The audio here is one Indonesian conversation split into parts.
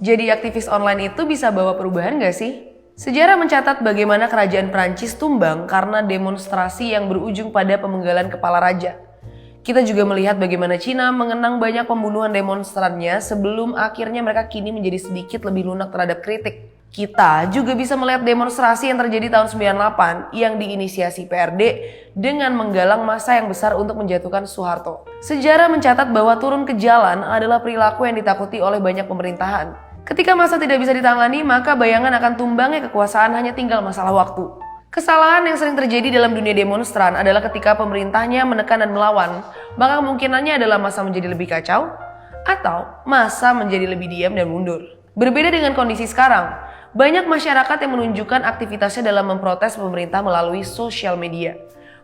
Jadi aktivis online itu bisa bawa perubahan nggak sih? Sejarah mencatat bagaimana kerajaan Prancis tumbang karena demonstrasi yang berujung pada pemenggalan kepala raja. Kita juga melihat bagaimana Cina mengenang banyak pembunuhan demonstrannya sebelum akhirnya mereka kini menjadi sedikit lebih lunak terhadap kritik. Kita juga bisa melihat demonstrasi yang terjadi tahun 98 yang diinisiasi PRD dengan menggalang massa yang besar untuk menjatuhkan Soeharto. Sejarah mencatat bahwa turun ke jalan adalah perilaku yang ditakuti oleh banyak pemerintahan. Ketika massa tidak bisa ditangani, maka bayangan akan tumbangnya kekuasaan hanya tinggal masalah waktu. Kesalahan yang sering terjadi dalam dunia demonstran adalah ketika pemerintahnya menekan dan melawan, maka kemungkinannya adalah massa menjadi lebih kacau atau massa menjadi lebih diam dan mundur. Berbeda dengan kondisi sekarang, banyak masyarakat yang menunjukkan aktivitasnya dalam memprotes pemerintah melalui sosial media.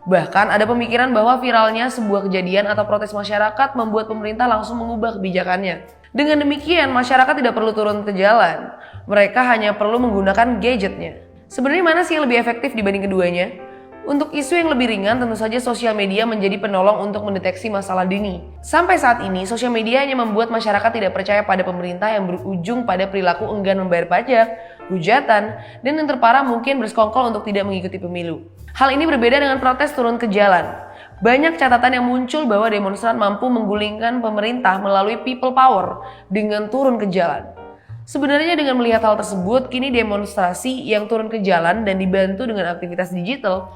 Bahkan ada pemikiran bahwa viralnya sebuah kejadian atau protes masyarakat membuat pemerintah langsung mengubah kebijakannya. Dengan demikian, masyarakat tidak perlu turun ke jalan, mereka hanya perlu menggunakan gadgetnya. Sebenarnya mana sih yang lebih efektif dibanding keduanya? Untuk isu yang lebih ringan, tentu saja sosial media menjadi penolong untuk mendeteksi masalah dini. Sampai saat ini, sosial media hanya membuat masyarakat tidak percaya pada pemerintah yang berujung pada perilaku enggan membayar pajak, hujatan, dan yang terparah mungkin bersekongkol untuk tidak mengikuti pemilu. Hal ini berbeda dengan protes turun ke jalan. Banyak catatan yang muncul bahwa demonstran mampu menggulingkan pemerintah melalui people power dengan turun ke jalan. Sebenarnya dengan melihat hal tersebut, kini demonstrasi yang turun ke jalan dan dibantu dengan aktivitas digital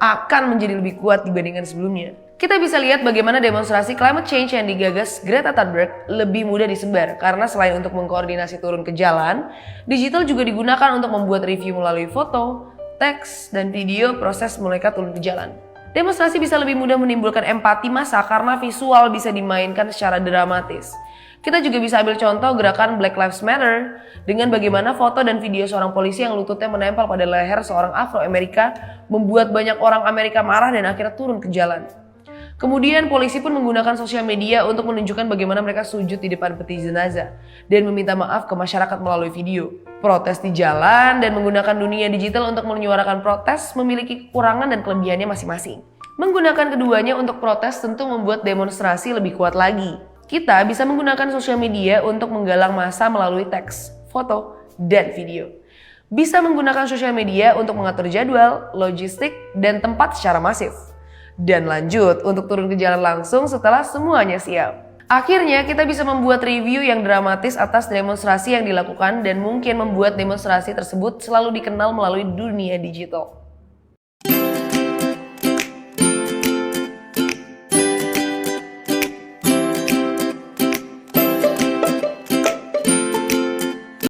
akan menjadi lebih kuat dibandingkan sebelumnya. Kita bisa lihat bagaimana demonstrasi climate change yang digagas Greta Thunberg lebih mudah disebar karena selain untuk mengkoordinasi turun ke jalan, digital juga digunakan untuk membuat review melalui foto, teks, dan video proses mereka turun ke jalan. Demonstrasi bisa lebih mudah menimbulkan empati massa karena visual bisa dimainkan secara dramatis. Kita juga bisa ambil contoh gerakan Black Lives Matter dengan bagaimana foto dan video seorang polisi yang lututnya menempel pada leher seorang Afro-Amerika membuat banyak orang Amerika marah dan akhirnya turun ke jalan. Kemudian polisi pun menggunakan sosial media untuk menunjukkan bagaimana mereka sujud di depan peti jenazah dan meminta maaf ke masyarakat melalui video. Protes di jalan dan menggunakan dunia digital untuk menyuarakan protes memiliki kekurangan dan kelebihannya masing-masing. Menggunakan keduanya untuk protes tentu membuat demonstrasi lebih kuat lagi. Kita bisa menggunakan sosial media untuk menggalang massa melalui teks, foto, dan video. Bisa menggunakan sosial media untuk mengatur jadwal, logistik, dan tempat secara masif. Dan lanjut untuk turun ke jalan langsung setelah semuanya siap. Akhirnya kita bisa membuat review yang dramatis atas demonstrasi yang dilakukan dan mungkin membuat demonstrasi tersebut selalu dikenal melalui dunia digital.